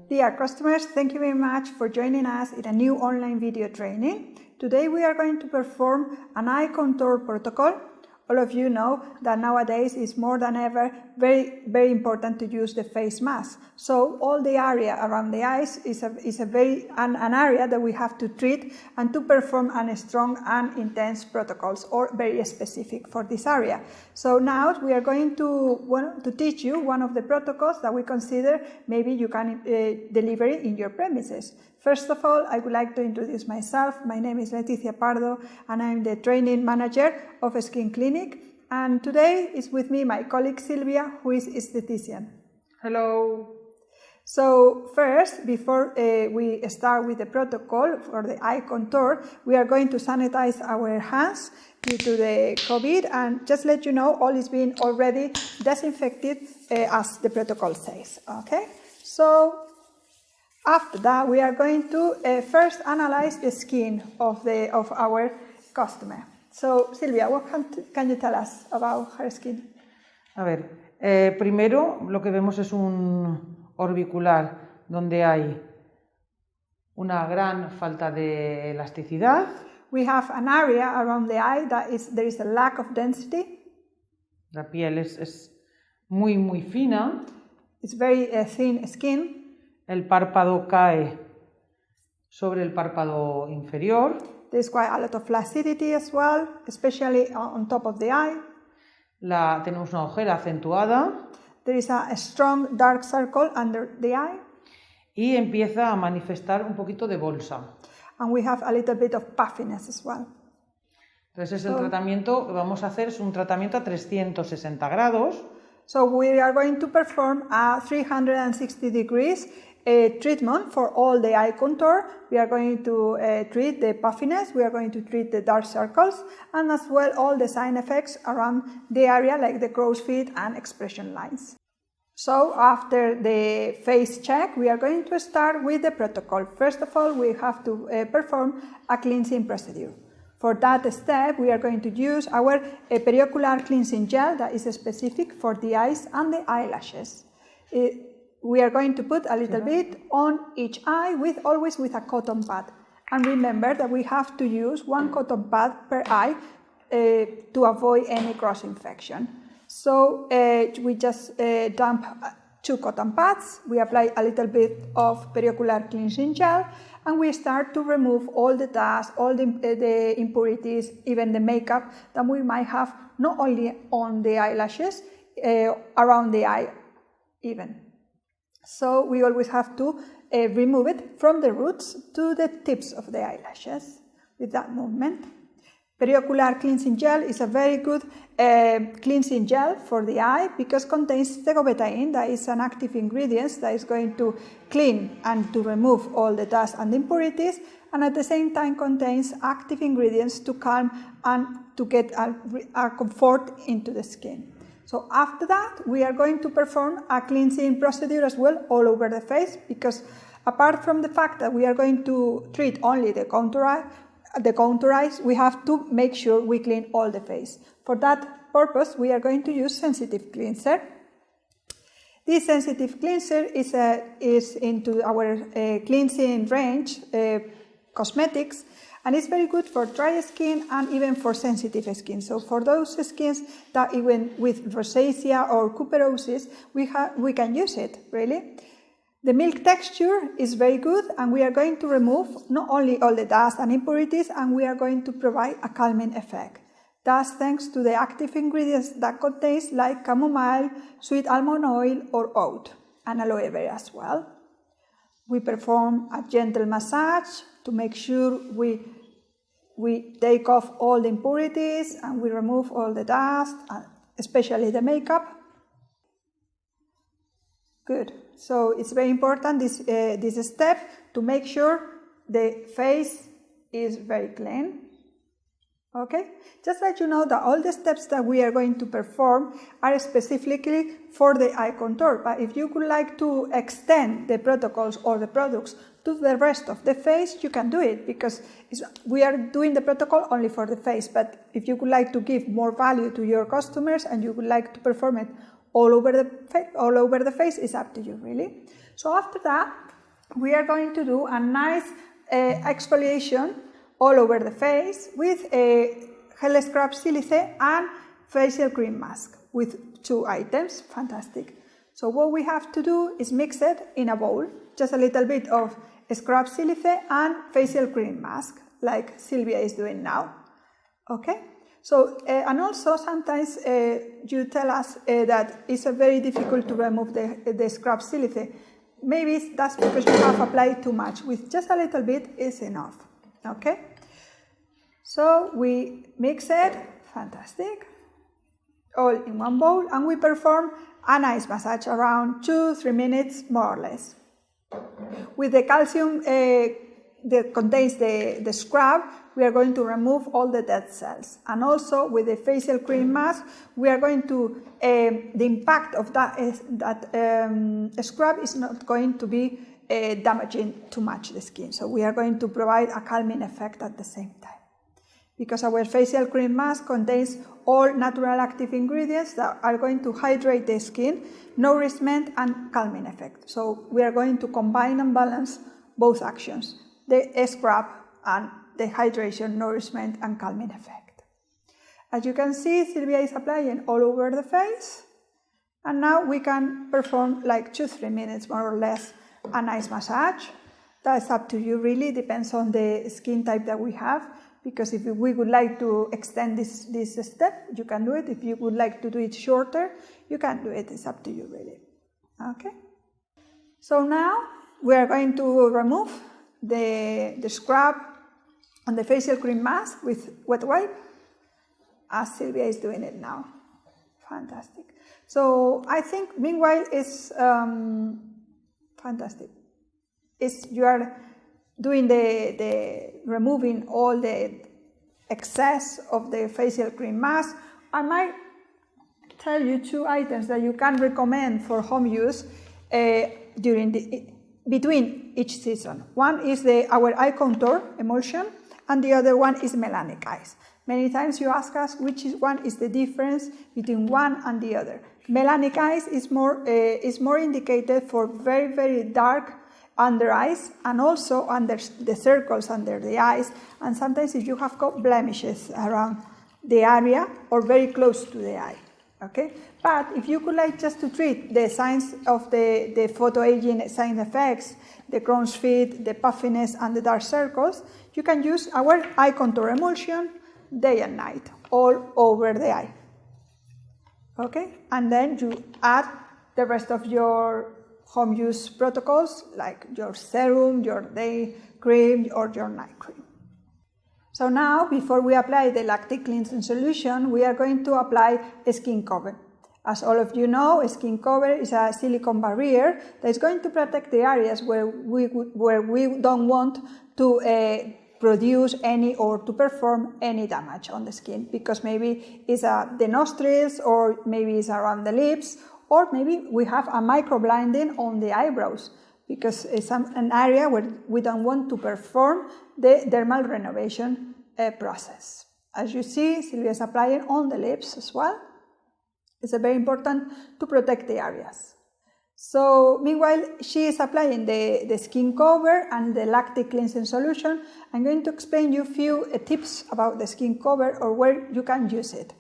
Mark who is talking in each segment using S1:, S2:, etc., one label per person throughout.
S1: Dear customers, thank you very much for joining us in a new online video training. Today we are going to perform an eye contour protocol. All of you know that nowadays it's more than ever very important to use the face mask. So all the area around the eyes is an area that we have to treat and to perform a strong and intense protocols or very specific for this area. So now we are going to teach you one of the protocols that we consider maybe you can deliver in your premises. First of all, I would like to introduce myself. My name is Leticia Pardo and I'm the training manager of a skin clinic. And today is with me my colleague Silvia, who is esthetician.
S2: Hello.
S1: So first, before we start with the protocol for the eye contour, we are going to sanitize our hands due to the COVID, and just let you know, all is being already disinfected as the protocol says. Okay, so after that, we are going to first analyze the skin of our customer. So, Silvia, what can you tell us about her skin?
S2: A ver, primero lo que vemos es un orbicular donde hay una gran falta de elasticidad.
S1: We have an area around the eye that there is a lack of density.
S2: La piel es muy fina.
S1: It's very thin skin.
S2: El párpado cae sobre el párpado inferior.
S1: There's quite a lot of flaccidity as well, especially on top of the eye.
S2: Tenemos una ojera acentuada.
S1: There is a strong dark circle under the eye.
S2: Y empieza a manifestar un poquito de bolsa.
S1: And we have a little bit of puffiness as well.
S2: Entonces el tratamiento que vamos a hacer es un tratamiento a 360 grados.
S1: So we are going to perform a 360 degrees treatment for all the eye contour. We are going to treat the puffiness, we are going to treat the dark circles, and as well all the side effects around the area like the crow's feet and expression lines. So after the face check, we are going to start with the protocol. First of all, we have to perform a cleansing procedure. For that step, we are going to use our periocular cleansing gel that is specific for the eyes and the eyelashes. We are going to put a little bit on each eye, always with a cotton pad. And remember that we have to use one cotton pad per eye to avoid any cross-infection. So we just dump 2 cotton pads, we apply a little bit of periocular cleansing gel, and we start to remove all the dust, all the impurities, even the makeup that we might have not only on the eyelashes, around the eye even. So we always have to remove it from the roots to the tips of the eyelashes with that movement. Periocular cleansing gel is a very good cleansing gel for the eye because it contains tegobetaine, that is an active ingredient that is going to clean and to remove all the dust and impurities, and at the same time contains active ingredients to calm and to get a comfort into the skin. So after that, we are going to perform a cleansing procedure as well all over the face, because apart from the fact that we are going to treat only the contour eyes, we have to make sure we clean all the face. For that purpose, we are going to use sensitive cleanser. This sensitive cleanser is into our cleansing range cosmetics, and it's very good for dry skin and even for sensitive skin. So for those skins that even with rosacea or cuperosis, we can use it, really. The milk texture is very good, and we are going to remove not only all the dust and impurities, and we are going to provide a calming effect. That's thanks to the active ingredients that contains like chamomile, sweet almond oil or oat, and aloe vera as well. We perform a gentle massage to make sure we take off all the impurities and we remove all the dust, especially the makeup. Good. So it's very important this step to make sure the face is very clean. Okay? Just let you know that all the steps that we are going to perform are specifically for the eye contour, but if you would like to extend the protocols or the products to the rest of the face, you can do it, because we are doing the protocol only for the face, but if you would like to give more value to your customers and you would like to perform it all over the face, it's up to you, really. So after that, we are going to do a nice exfoliation all over the face with a gel scrub silice and facial cream mask with 2 items. Fantastic. So what we have to do is mix it in a bowl, just a little bit of scrub silice and facial cream mask, like Sylvia is doing now. Okay? So, and also sometimes you tell us that it's very difficult to remove the scrub silice. Maybe that's because you have applied too much. With just a little bit is enough. Okay? So we mix it, fantastic, all in one bowl, and we perform a nice massage around 2-3 minutes more or less. With the calcium that contains the scrub, we are going to remove all the dead cells. And also with the facial cream mask, we are going to, the impact of that scrub is not going to be damaging too much the skin. So we are going to provide a calming effect at the same time. Because our facial cream mask contains all natural active ingredients that are going to hydrate the skin, nourishment and calming effect. So we are going to combine and balance both actions, the scrub and the hydration, nourishment and calming effect. As you can see, Sylvia is applying all over the face, and now we can perform like 2-3 minutes more or less a nice massage. That's up to you really, depends on the skin type that we have. Because if we would like to extend this step, you can do it. If you would like to do it shorter, you can do it. It's up to you, really. Okay? So now we are going to remove the scrub and the facial cream mask with wet wipe, as Sylvia is doing it now. Fantastic. So I think meanwhile it's fantastic. You are doing the removing all the excess of the facial cream mask. I might tell you 2 items that you can recommend for home use between each season. One is our eye contour emulsion, and the other one is melanic eyes. Many times you ask us which one is the difference between one and the other. Melanic eyes is more indicated for very, very dark under eyes and also under the circles under the eyes, and sometimes if you have got blemishes around the area or very close to the eye. Okay, but if you would like just to treat the signs of the photoaging side effects, the crow's feet, the puffiness and the dark circles, you can use our eye contour emulsion day and night all over the eye. Okay, and then you add the rest of your home use protocols like your serum, your day cream or your night cream. So now, before we apply the lactic cleansing solution, we are going to apply a skin cover. As all of you know, a skin cover is a silicone barrier that is going to protect the areas where we don't want to produce any or to perform any damage on the skin, because maybe it's the nostrils, or maybe it's around the lips, or maybe we have a microblinding on the eyebrows, because it's an area where we don't want to perform the dermal renovation process. As you see, Sylvia is applying on the lips as well. It's very important to protect the areas. So meanwhile, she is applying the skin cover and the lactic cleansing solution. I'm going to explain you a few tips about the skin cover or where you can use it.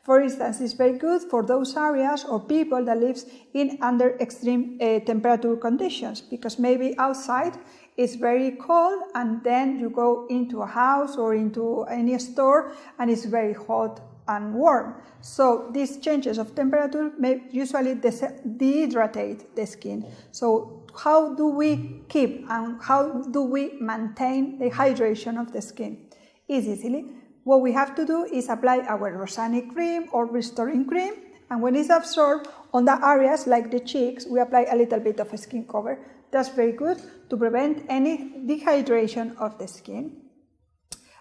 S1: For instance, it's very good for those areas or people that live in under extreme temperature conditions, because maybe outside it's very cold and then you go into a house or into any store and it's very hot and warm. So these changes of temperature may usually dehydrate the skin. So how do we keep and how do we maintain the hydration of the skin? Easily. What we have to do is apply our Rosani cream or restoring cream, and when it's absorbed on the areas like the cheeks, we apply a little bit of a skin cover. That's very good to prevent any dehydration of the skin.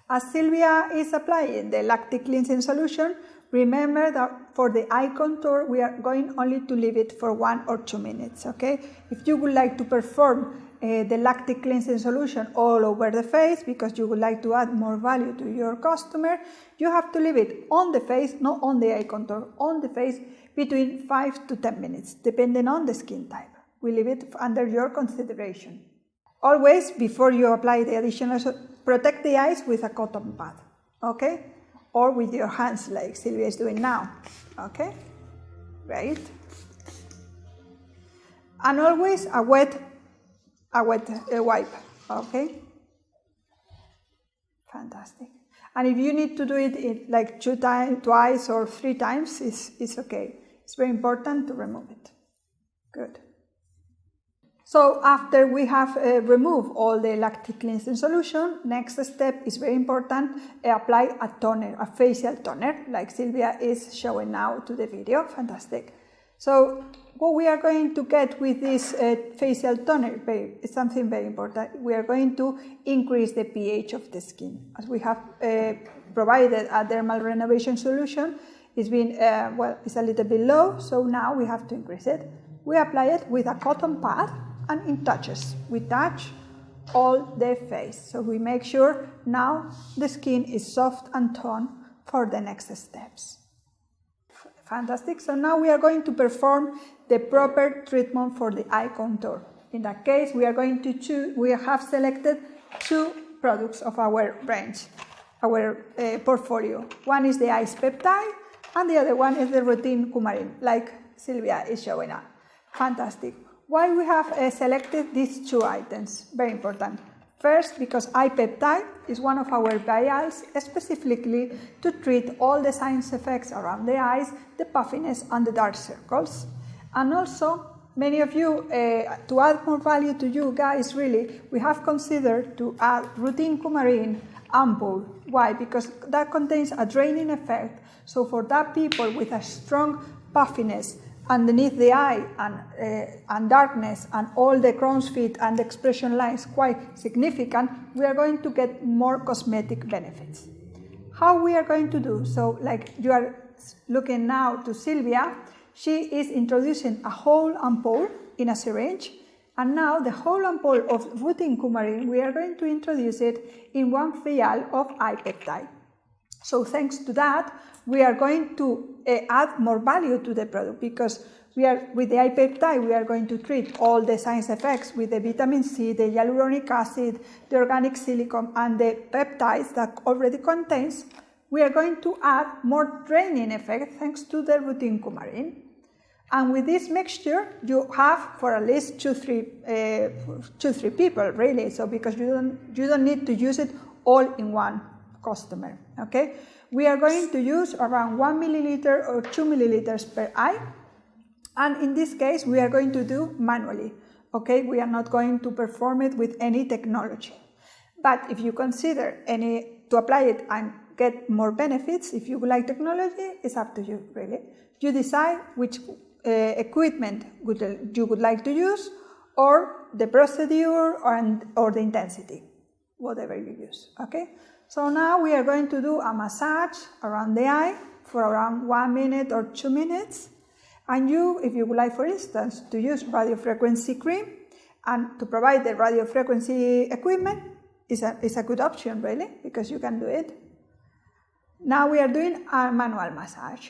S1: As Sylvia is applying the lactic cleansing solution, remember that for the eye contour, we are going only to leave it for 1 or 2 minutes, okay? If you would like to perform the lactic cleansing solution all over the face, because you would like to add more value to your customer, you have to leave it on the face, not on the eye contour, on the face between 5 to 10 minutes, depending on the skin type. We leave it under your consideration. always, before you apply the additional, protect the eyes with a cotton pad, okay? Or with your hands, like Silvia is doing now, okay? Great. And always a wet wipe, okay? Fantastic. And if you need to do it like twice or 3 times, it's okay. It's very important to remove it. Good. So after we have removed all the lactic cleansing solution, next step is very important, apply a toner, a facial toner, like Silvia is showing now to the video. Fantastic. So what we are going to get with this facial toner is something very important. We are going to increase the pH of the skin. As we have provided a dermal renovation solution, it's been, well, it's a little bit low, so now we have to increase it. We apply it with a cotton pad and in touches. We touch all the face. So we make sure now the skin is soft and toned for the next steps. Fantastic. So now we are going to perform the proper treatment for the eye contour. In that case, we are going to choose, we have selected 2 products of our range, our portfolio. One is the Ice Peptide and the other one is the Routine Coumarin, like Silvia is showing us. Fantastic. Why we have selected these 2 items? Very important. First, because eye peptide is one of our vials specifically to treat all the side effects around the eyes, the puffiness and the dark circles. And also, many of you, to add more value to you guys, really, we have considered to add Routine Coumarin ampoule. Why? Because that contains a draining effect. So for that people with a strong puffiness underneath the eye and darkness and all the crow's feet and the expression lines quite significant, we are going to get more cosmetic benefits. How we are going to do? So like you are looking now to Silvia, she is introducing a whole ampoule in a syringe, and now the whole ampoule of Routine Coumarin, we are going to introduce it in 1 vial of eye peptide. So thanks to that, we are going to add more value to the product, because we are, with the eye peptide, we are going to treat all the side effects with the vitamin C, the hyaluronic acid, the organic silicone, and the peptides that already contains. We are going to add more draining effect thanks to the Routine Coumarin. And with this mixture, you have for at least 2-3 people, really. So because you don't need to use it all in one customer. Okay. We are going to use around 1 milliliter or 2 milliliters per eye, and in this case we are going to do manually. Okay, we are not going to perform it with any technology. But if you consider to apply it and get more benefits, if you would like technology, it's up to you, really. You decide which equipment you would like to use, or the procedure or the intensity, whatever you use. Okay. So now we are going to do a massage around the eye for around 1 minute or 2 minutes. And you, if you would like, for instance, to use radiofrequency cream and to provide the radiofrequency equipment, is a good option, really, because you can do it. Now we are doing a manual massage.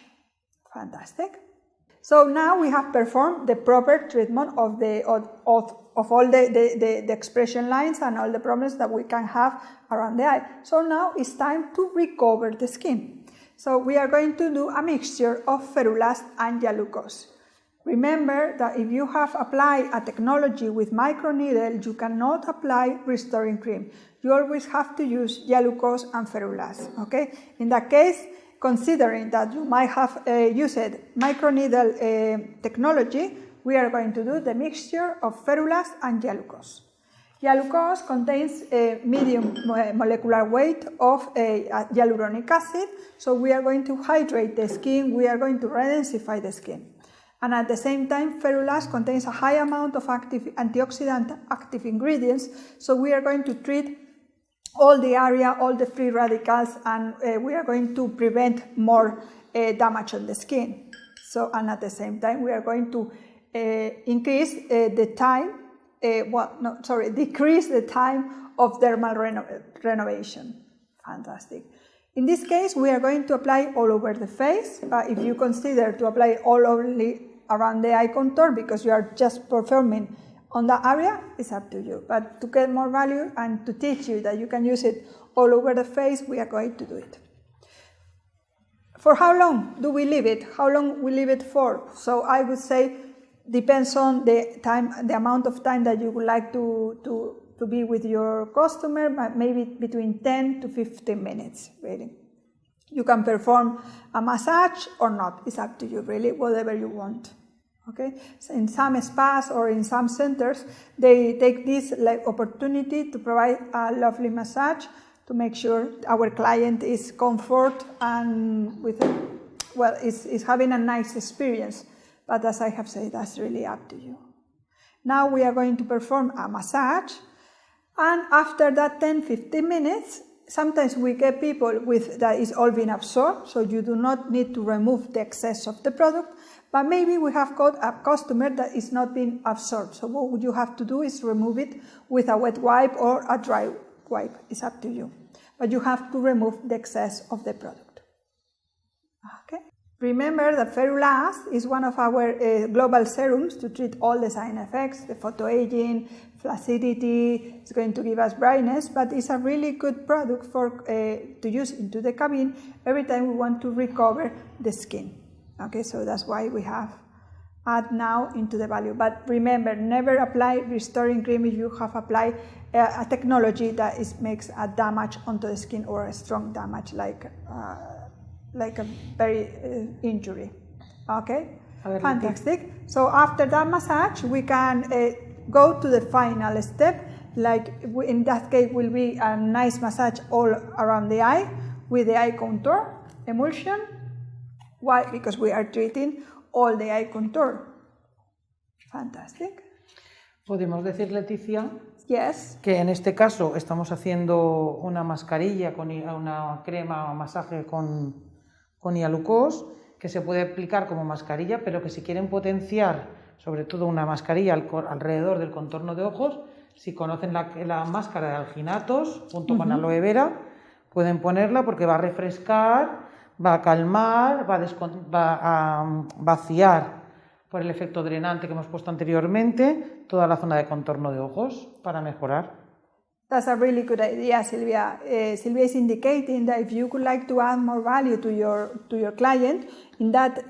S1: Fantastic. So now we have performed the proper treatment of all the expression lines and all the problems that we can have around the eye. So now it's time to recover the skin. So we are going to do a mixture of ferulast and Yalucos. Remember that if you have applied a technology with microneedle, you cannot apply restoring cream. You always have to use Yalucos and ferulast. Okay? In that case, considering that you might have used microneedle technology, we are going to do the mixture of ferulast and Yalucos. Yalucos contains a medium molecular weight of hyaluronic acid, so we are going to hydrate the skin, we are going to redensify the skin. And at the same time, ferulast contains a high amount of antioxidant active ingredients, so we are going to treat all the area, all the free radicals, and we are going to prevent more damage on the skin. So, and at the same time, we are going to increase the time, decrease the time of dermal renovation. Fantastic. In this case, we are going to apply all over the face, but if you consider to apply all only around the eye contour, because you are just performing on the area, it's up to you. But to get more value and to teach you that you can use it all over the face, we are going to do it. For how long do we leave it? How long we leave it for? So I would say depends on the time, the amount of time that you would like to be with your customer, maybe between 10 to 15 minutes, really. You can perform a massage or not. It's up to you, really, whatever you want. Okay, so in some spas or in some centers, they take this opportunity to provide a lovely massage to make sure our client is comfort and is having a nice experience. But as I have said, that's really up to you. Now we are going to perform a massage, and after that 10-15 minutes, sometimes we get people that is all been absorbed, so you do not need to remove the excess of the product. But maybe we have got a customer that is not being absorbed. So what you have to do is remove it with a wet wipe or a dry wipe. It's up to you. But you have to remove the excess of the product. Okay. Remember that Ferulast is one of our global serums to treat all the side effects, the photoaging, flaccidity. It's going to give us brightness, but it's a really good product to use into the cabin every time we want to recover the skin. Okay, so that's why we have add now into the value. But remember, never apply restoring cream if you have applied a technology that makes a damage onto the skin or a strong damage like a very injury. Okay, fantastic. So after that massage, we can go to the final step. Like in that case, will be a nice massage all around the eye with the eye contour emulsion. Why? Because we are treating all the eye contour. Fantastic.
S2: Podemos decir, Leticia,
S1: yes,
S2: que en este caso estamos haciendo una mascarilla con una crema o masaje con hialucos que se puede aplicar como mascarilla, pero que si quieren potenciar sobre todo una mascarilla alrededor del contorno de ojos, si conocen la máscara de alginatos junto con aloe vera, pueden ponerla porque va a refrescar, va a calmar, va a vaciar por el efecto drenante que hemos puesto anteriormente toda la zona de contorno de ojos para mejorar.
S1: That's a really good idea, Silvia. Silvia is indicating that if you would like to add more value to your client in that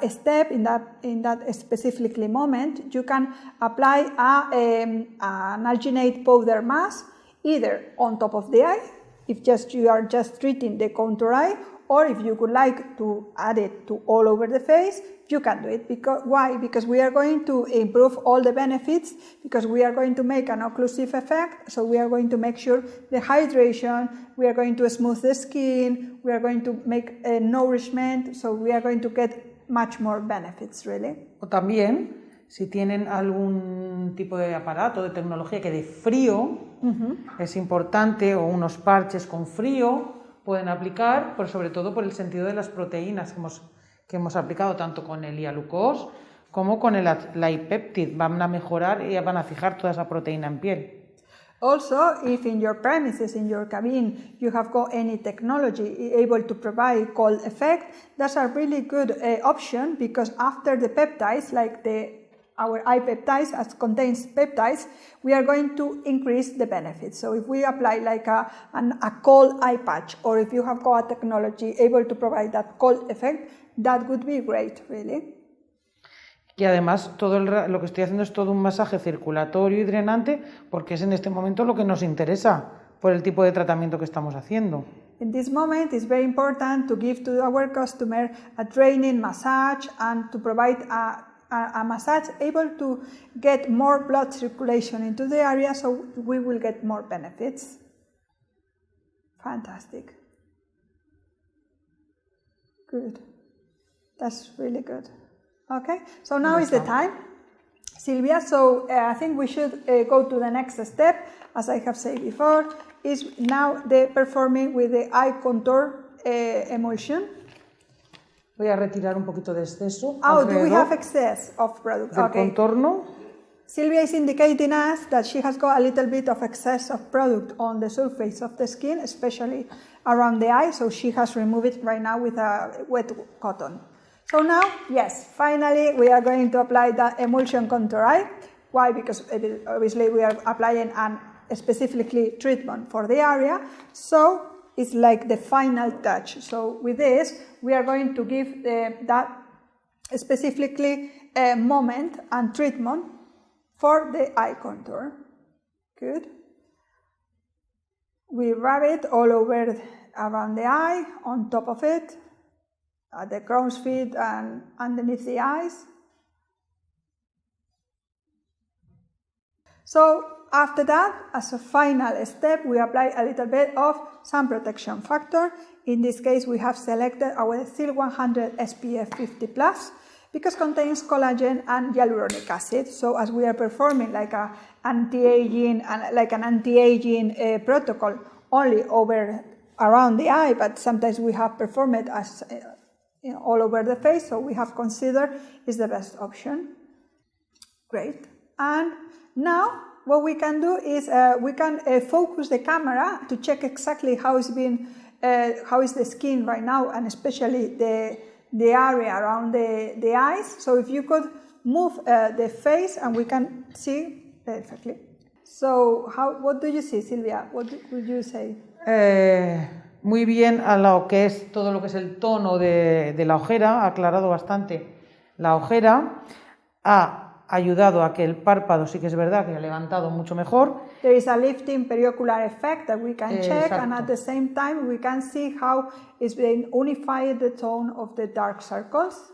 S1: step, in that specifically moment, you can apply an alginate powder mask either on top of the eye, if you are just treating the contour eye, or if you would like to add it to all over the face, you can do it. Why? Because we are going to improve all the benefits, because we are going to make an occlusive effect, so we are going to make sure the hydration, we are going to smooth the skin, we are going to make a nourishment, so we are going to get much more benefits, really.
S2: O también, si tienen algún tipo de aparato, de tecnología que de frío es importante, o unos parches con frío, pueden aplicar, sobre todo por el sentido de las proteínas que hemos aplicado tanto con el hialucos como con la iPeptide. Van a mejorar y van a fijar toda esa proteína en piel.
S1: Also, if in your premises, in your cabin, you have got any technology able to provide cold effect, that's a really good option, because after the peptides, like our eye peptides, as contains peptides, we are going to increase the benefits. So if we apply like a cold eye patch, or if you have got a technology able to provide that cold effect, that would be great, really.
S2: Y además lo que estoy haciendo es todo un masaje circulatorio y drenante, porque es en este momento lo que nos interesa por el tipo de tratamiento que estamos haciendo.
S1: In this moment, it's very important to give to our customer a draining massage and to provide a massage able to get more blood circulation into the area, so we will get more benefits. Fantastic. Good. That's really good. Okay, so now is the time, Silvia. So I think we should go to the next step, as I have said before, is now the performing with the eye contour emulsion.
S2: Voy a retirar un poquito de exceso.
S1: Do we have excess of product?
S2: Del contorno.
S1: Silvia is indicating us that she has got a little bit of excess of product on the surface of the skin, especially around the eye, so she has removed it right now with a wet cotton. So now, yes, finally we are going to apply the emulsion contour eye. Why? Because obviously we are applying an specifically treatment for the area, so it's like the final touch. So with this, we are going to give that specifically moment and treatment for the eye contour. Good. We rub it all over around the eye, on top of it, at the crow's feet and underneath the eyes. So after that, as a final step, we apply a little bit of sun protection factor. In this case, we have selected our Thiel 100 SPF 50+, because it contains collagen and hyaluronic acid. So as we are performing like an anti-aging protocol only around the eye, but sometimes we have performed it as all over the face, so we have considered is the best option. Great. And now what we can do is we can focus the camera to check exactly how is the skin right now, and especially the area around the eyes. So if you could move the face and we can see perfectly. So what do you see, Silvia? What would you say?
S2: Muy bien a lo que es todo lo que es el tono de la ojera, ha aclarado bastante la ojera, ha ayudado a que el párpado sí que es verdad que ha levantado mucho mejor.
S1: There is a lifting periocular effect that we can check,
S2: Exacto.
S1: and at the same time we can see how it's been unified the tone of the dark circles.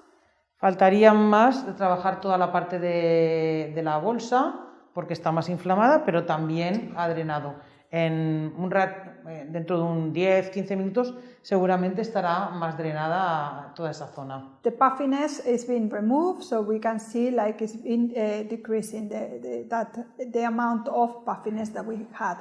S2: Faltaría más de trabajar toda la parte de la bolsa porque está más inflamada, pero también ha drenado. Dentro de un 10-15 minutos seguramente estará más drenada toda esa zona.
S1: The puffiness is being removed, so we can see like it's been decreasing the amount of puffiness that we had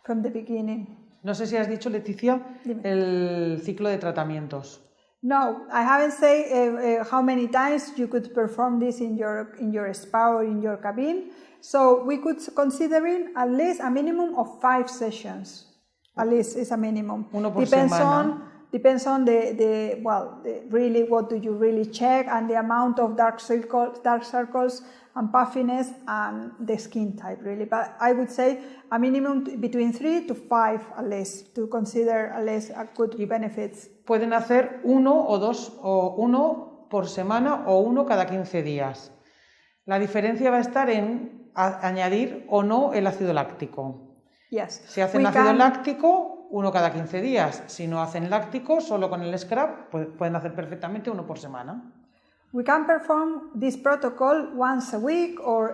S1: from the beginning.
S2: No sé si has dicho, Leticia, el ciclo de tratamientos.
S1: No, I haven't said how many times you could perform this in your spa or in your cabin. So we could considering at least a minimum of 5 sessions. At least is a minimum.
S2: Uno por semana.
S1: Depends on really what do you really check, and the amount of dark circles and puffiness and the skin type really. But I would say a minimum between 3 to 5 at least to consider at least a good benefits.
S2: Pueden hacer 1 o 2 o 1 por semana o 1 cada 15 días. La diferencia va a estar en añadir o no el ácido láctico.
S1: Yes.
S2: Si hacen ácido láctico, 1 cada 15 días. Si no hacen láctico, solo con el scrub, pueden hacer perfectamente 1 por semana.
S1: We can perform this protocol once a week or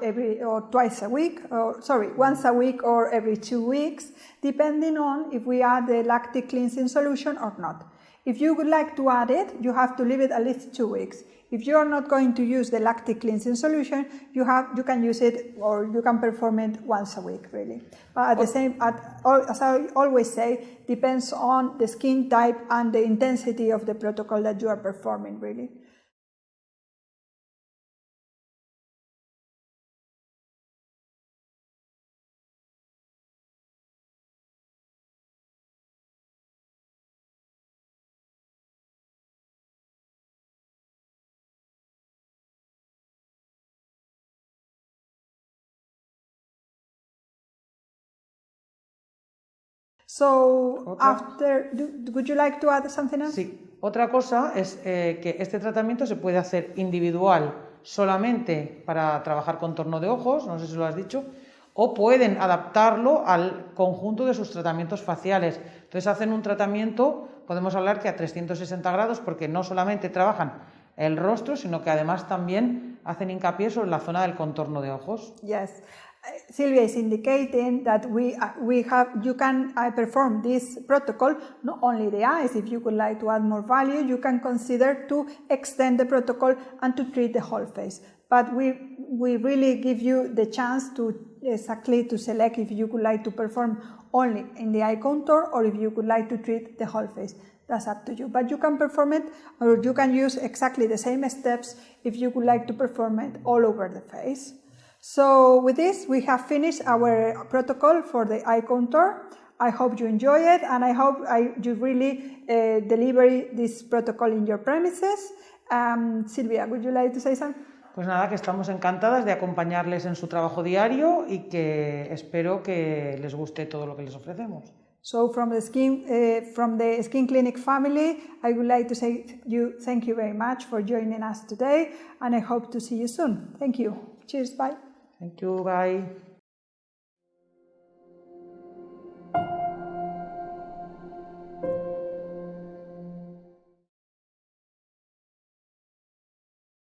S1: twice a week, once a week or every 2 weeks, depending on if we add the lactic cleansing solution or not. If you would like to add it, you have to leave it at least 2 weeks. If you are not going to use the lactic cleansing solution, you can use it or you can perform it once a week, really. But as I always say, depends on the skin type and the intensity of the protocol that you are performing, really. So, would you like to add something else?
S2: Sí, otra cosa es que este tratamiento se puede hacer individual solamente para trabajar contorno de ojos, no sé si lo has dicho, o pueden adaptarlo al conjunto de sus tratamientos faciales. Entonces hacen un tratamiento, podemos hablar que a 360 grados, porque no solamente trabajan el rostro, sino que además también hacen hincapié sobre la zona del contorno de ojos.
S1: Yes. Silvia is indicating that you can perform this protocol not only the eyes. If you would like to add more value, you can consider to extend the protocol and to treat the whole face. But we really give you the chance to select if you would like to perform only in the eye contour or if you would like to treat the whole face. That's up to you. But you can perform it, or you can use exactly the same steps if you would like to perform it all over the face. So with this, we have finished our protocol for the eye contour. I hope you enjoy it, and I hope you really deliver this protocol in your premises. Silvia, would you like to say something?
S2: Pues nada, que estamos encantadas de acompañarles en su trabajo diario y que espero que les guste todo lo que les ofrecemos.
S1: So from the Skin Clinic family, I would like to say thank you very much for joining us today, and I hope to see you soon. Thank you. Cheers, bye.
S2: Thank you, bye.